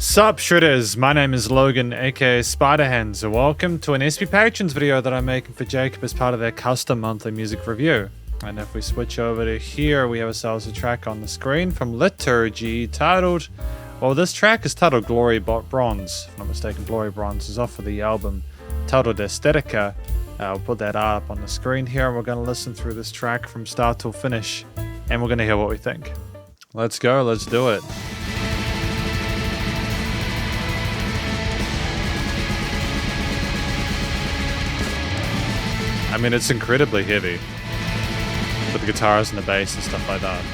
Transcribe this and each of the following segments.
Sup Shredders, my name is Logan aka Spiderhands, and welcome to an SP Patrons video that I'm making for Jacob as part of their custom monthly music review. And if we switch over to here, we have ourselves a track on the screen from Liturgy titled, well, this track is titled Glory Bronze. If I'm not mistaken, Glory Bronze is off of the album titled Aesthetica. We'll put that up on the screen here, and we're going to listen through this track from start till finish, and we're going to hear what we think. Let's go, let's do it. I mean, it's incredibly heavy with the guitars and the bass and stuff like that.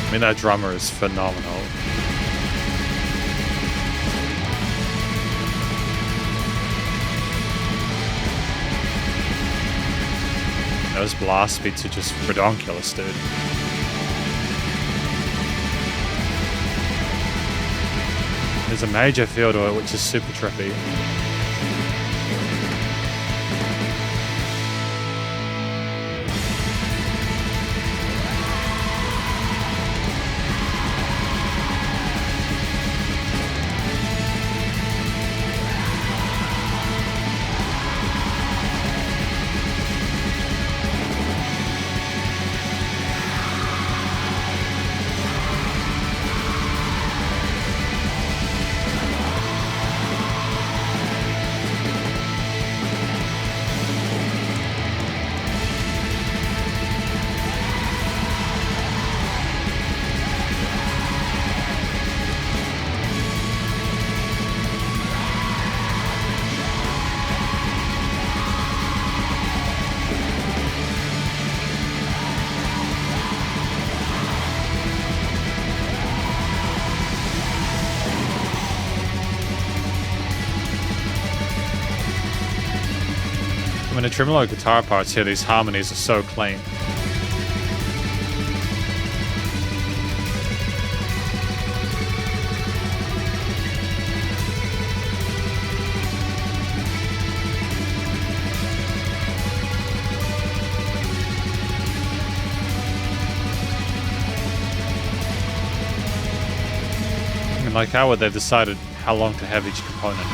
I mean, that drummer is phenomenal. Those blast beats are just redonkulous, dude. There's a major feel to it, which is super trippy. I mean, the tremolo guitar parts here, these harmonies are so clean. I mean, like, how would they decided how long to have each component?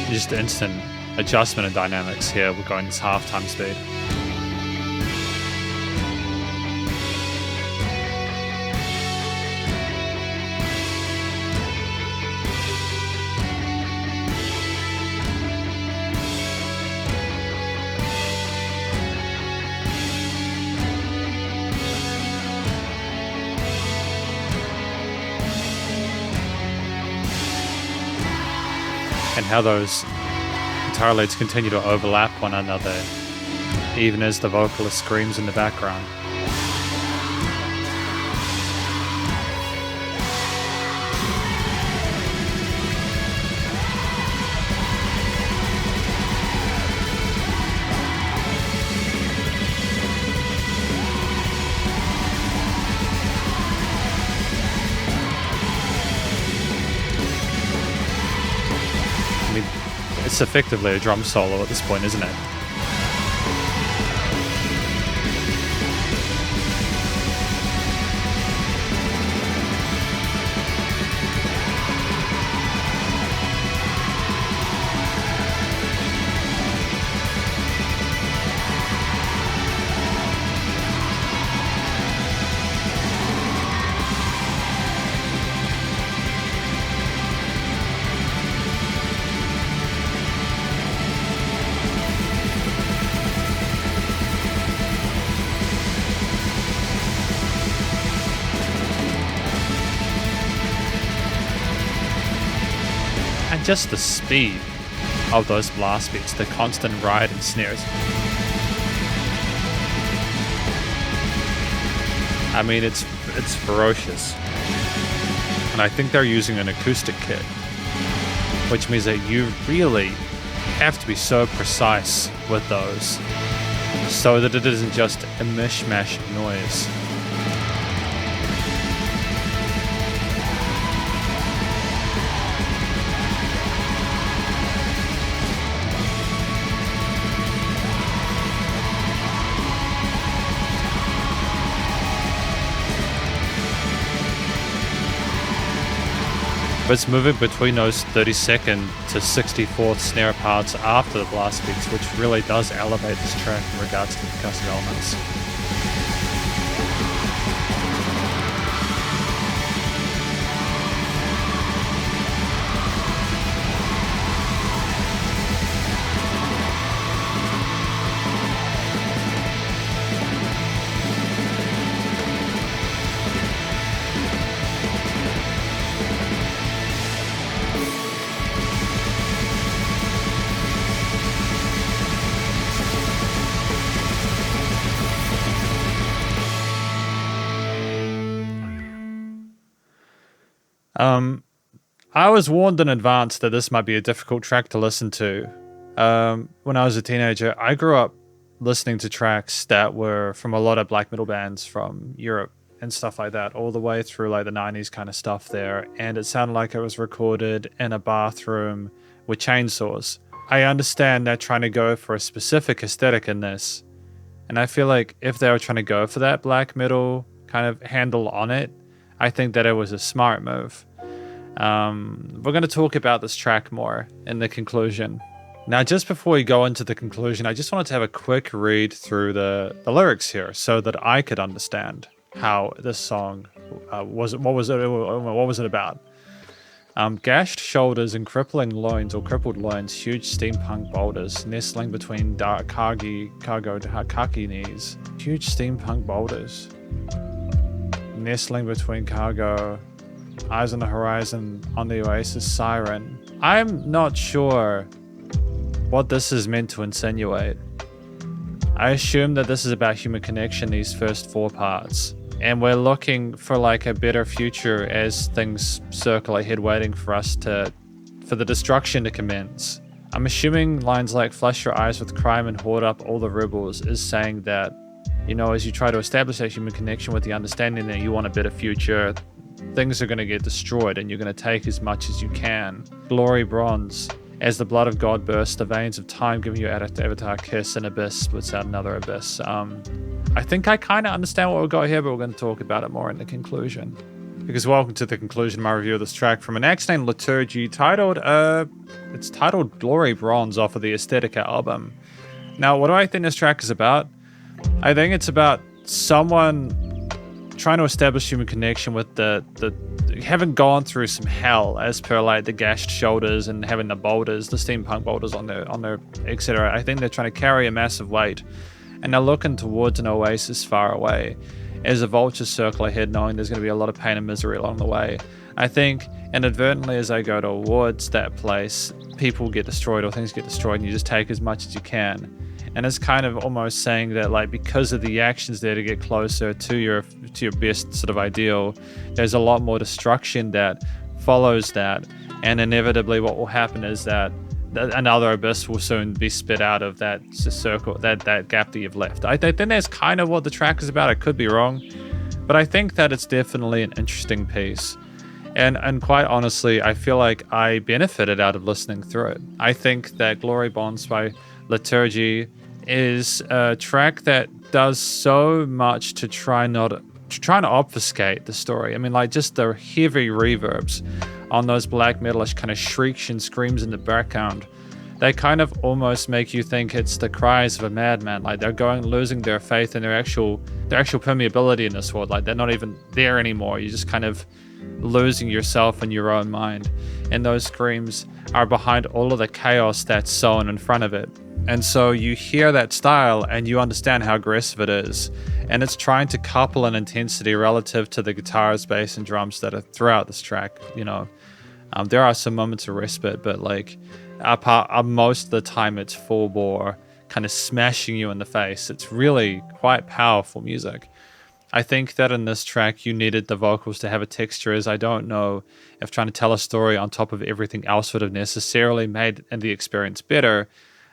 Just instant adjustment of dynamics here. We're going this half-time speed. And how those guitar leads continue to overlap one another, even as the vocalist screams in the background. It's effectively a drum solo at this point, isn't it? just the speed of those blast beats, the constant ride and snares. I mean, it's ferocious. And I think they're using an acoustic kit, which means that you really have to be so precise with those so that it isn't just a mishmash of noise. But it's moving between those 32nd to 64th snare parts after the blast beats, which really does elevate this track in regards to the percussive elements. I was warned in advance that this might be a difficult track to listen to. When I was a teenager, I grew up listening to tracks that were from a lot of black metal bands from Europe and stuff like that, all the way through like the 90s kind of stuff there, and it sounded like it was recorded in a bathroom with chainsaws. I understand they're trying to go for a specific aesthetic in this, and I feel like if they were trying to go for that black metal kind of handle on it, I think that it was a smart move. We're going to talk about this track more in the conclusion. Now, just before we go into the conclusion, I just wanted to have a quick read through the lyrics here so that I could understand how this song what was it about. Gashed shoulders and crippling loins or crippled loins, huge steampunk boulders nestling between dark khaki knees. Huge steampunk boulders nestling between cargo. Eyes on the horizon on the Oasis siren. I'm not sure what this is meant to insinuate. I assume that this is about human connection, these first four parts, and we're looking for like a better future as things circle ahead, waiting for the destruction to commence. I'm assuming lines like "flush your eyes with crime and hoard up all the rebels" is saying that, you know, as you try to establish that human connection with the understanding that you want a better future, things are going to get destroyed and you're going to take as much as you can. Glory bronze. As the blood of God bursts the veins of time, giving you avatar kiss, and abyss splits out another abyss. I think I kind of understand what we've got here, but we're going to talk about it more in the conclusion. Because welcome to the conclusion of my review of this track from an act named Liturgy, titled Glory Bronze off of the Aesthetica album. Now, what do I think this track is about? I think it's about someone trying to establish human connection with the having gone through some hell, as per like the gashed shoulders and having the boulders, the steampunk boulders on their etc. I think they're trying to carry a massive weight, and they're looking towards an oasis far away as the vultures circle ahead, knowing there's going to be a lot of pain and misery along the way. I think inadvertently, as they go towards that place, people get destroyed or things get destroyed, and you just take as much as you can. And it's kind of almost saying that, like, because of the actions there to get closer to your best sort of ideal, there's a lot more destruction that follows that, and inevitably what will happen is that another abyss will soon be spit out of that circle, that gap that you've left. I think that's kind of what the track is about. I could be wrong, but I think that it's definitely an interesting piece. And quite honestly, I feel like I benefited out of listening through it. I think that Glory Bonds by Liturgy is a track that does so much to try to obfuscate the story. I mean, like, just the heavy reverbs on those black metalish kind of shrieks and screams in the background. They kind of almost make you think it's the cries of a madman. Like, they're losing their faith in their actual permeability in this world. Like, they're not even there anymore. You're just kind of losing yourself in your own mind. And those screams are behind all of the chaos that's sown in front of it. And so you hear that style and you understand how aggressive it is. And it's trying to couple an intensity relative to the guitars, bass, and drums that are throughout this track, you know. There are some moments of respite, but like most of the time it's full bore, kind of smashing you in the face. It's really quite powerful music. I think that in this track you needed the vocals to have a texture, as I don't know if trying to tell a story on top of everything else would have necessarily made the experience better.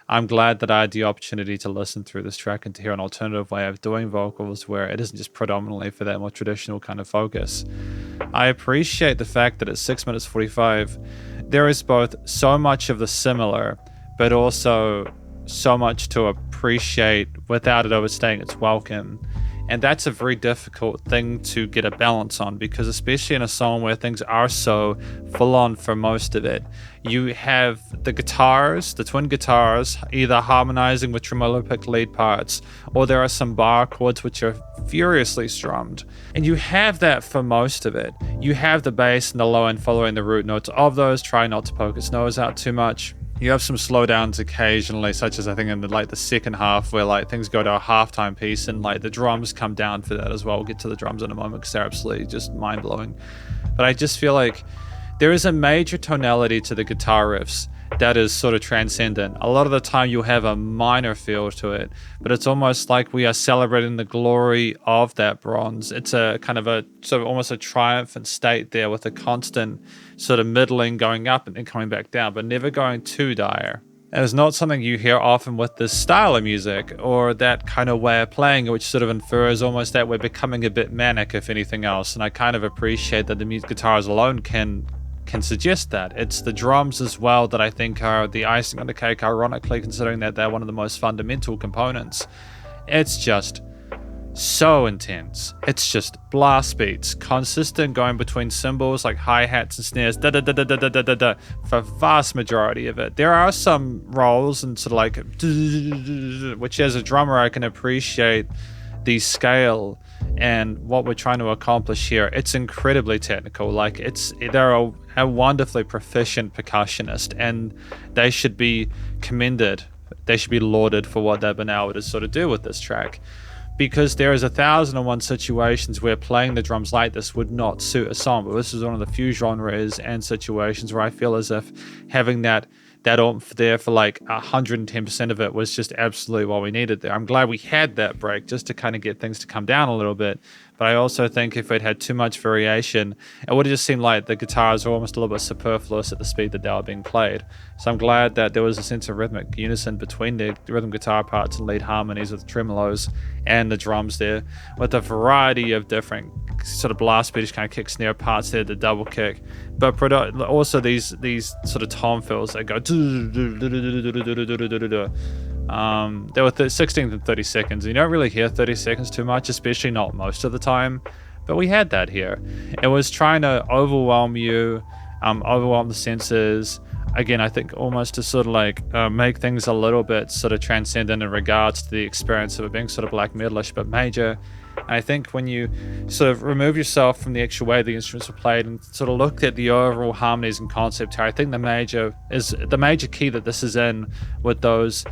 I'm glad that I had the opportunity to listen through this track and to hear an alternative way of doing vocals where it isn't just predominantly for that more traditional kind of focus. I appreciate the fact that at 6 minutes 45, there is both so much of the similar, but also so much to appreciate without it overstaying its welcome. And that's a very difficult thing to get a balance on, because especially in a song where things are so full on for most of it, you have the guitars, the twin guitars, either harmonizing with tremolo picked lead parts, or there are some bar chords which are furiously strummed. And you have that for most of it. You have the bass and the low end following the root notes of those. Try not to poke its nose out too much. You have some slowdowns occasionally, such as I think in the second half, where like things go to a halftime piece and like the drums come down for that as well. We'll get to the drums in a moment because they're absolutely just mind blowing. But I just feel like there is a major tonality to the guitar riffs that is sort of transcendent. A lot of the time you'll have a minor feel to it, but it's almost like we are celebrating the glory of that bronze. It's a kind of a sort of almost a triumphant state there, with a constant sort of middling going up and then coming back down, but never going too dire. And it's not something you hear often with this style of music or that kind of way of playing, which sort of infers almost that we're becoming a bit manic, if anything else. And I kind of appreciate that the guitars alone can suggest that. It's the drums as well that I think are the icing on the cake, ironically, considering that they're one of the most fundamental components. It's just so intense. It's just blast beats, consistent going between cymbals like hi-hats and snares, da da da da da da da da, for vast majority of it. There are some rolls and sort of like, which as a drummer I can appreciate the scale and what we're trying to accomplish here. It's incredibly technical. Like they're a wonderfully proficient percussionist, and they should be commended. They should be lauded for what they've been able to sort of do with this track, because there is 1,001 situations where playing the drums like this would not suit a song. But this is one of the few genres and situations where I feel as if having that oomph there for like 110% of it was just absolutely what we needed there. I'm glad we had that break just to kind of get things to come down a little bit. But I also think if it had too much variation, it would have just seemed like the guitars were almost a little bit superfluous at the speed that they were being played. So I'm glad that there was a sense of rhythmic unison between the rhythm guitar parts and lead harmonies with the tremolos and the drums there, with a variety of different sort of blast beatish kind of kick snare parts there, the double kick, but also these sort of tom fills that go they were 16 and 30 seconds. You don't really hear 30 seconds too much, especially not most of the time, but we had that here. It was trying to overwhelm you, overwhelm the senses. Again, I think almost to sort of like make things a little bit sort of transcendent in regards to the experience of it being sort of black metalish but major. And I think when you sort of remove yourself from the actual way the instruments were played and sort of look at the overall harmonies and concept here, I think the major key that this is in, with those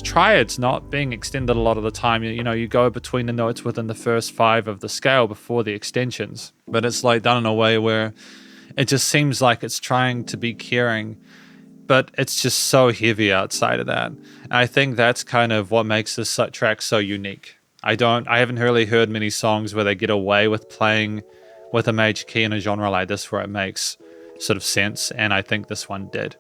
triads not being extended a lot of the time. You go between the notes within the first 5 of the scale before the extensions, but it's like done in a way where it just seems like it's trying to be caring, but it's just so heavy outside of that. And I think that's kind of what makes this track so unique. I haven't really heard many songs where they get away with playing with a major key in a genre like this where it makes sort of sense, and I think this one did.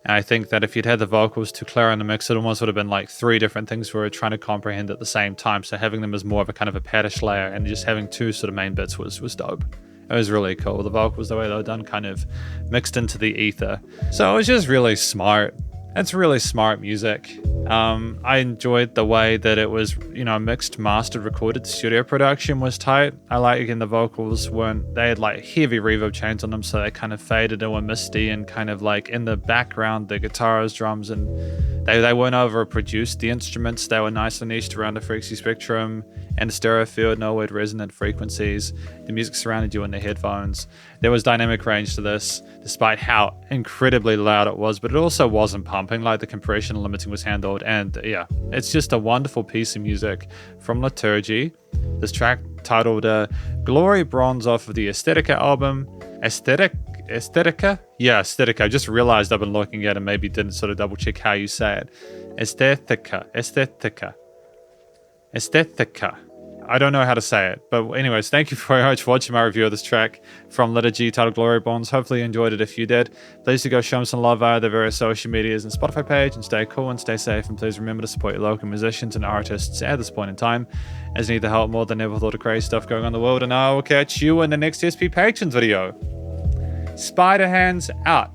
And I think that if you'd had the vocals too clear in the mix, it almost would have been like 3 different things we were trying to comprehend at the same time. So having them as more of a kind of a paddish layer and just having 2 sort of main bits was dope. It was really cool. The vocals, the way they were done, kind of mixed into the ether. So it was just really smart. It's really smart music. I enjoyed the way that it was, mixed, mastered, recorded. The studio production was tight. I like, again, the vocals they had like heavy reverb chains on them, so they kind of faded and were misty, and kind of like in the background, the guitars, drums, and they weren't overproduced. The instruments, they were nicely niched around a frequency spectrum and a stereo field, no weird resonant frequencies. The music surrounded you in the headphones. There was dynamic range to this, despite how incredibly loud it was, but it also wasn't pumping. Like the compression and limiting was handled, and yeah, it's just a wonderful piece of music from Liturgy. This track titled Glory Bronze off of the Aesthetica album. Aesthetic Aesthetica? Yeah, Aesthetica. I just realized I've been looking at it and maybe didn't sort of double check how you say it. Aesthetica. Aesthetica. Aesthetica. I don't know how to say it. But anyways, thank you very much for watching my review of this track from Liturgy titled Glory Bonds. Hopefully you enjoyed it. If you did, please do go show them some love via their various social medias and Spotify page, and stay cool and stay safe. And please remember to support your local musicians and artists at this point in time, as they need the help more than ever with all the crazy stuff going on in the world. And I will catch you in the next SP Patrons video. Spiderhands out.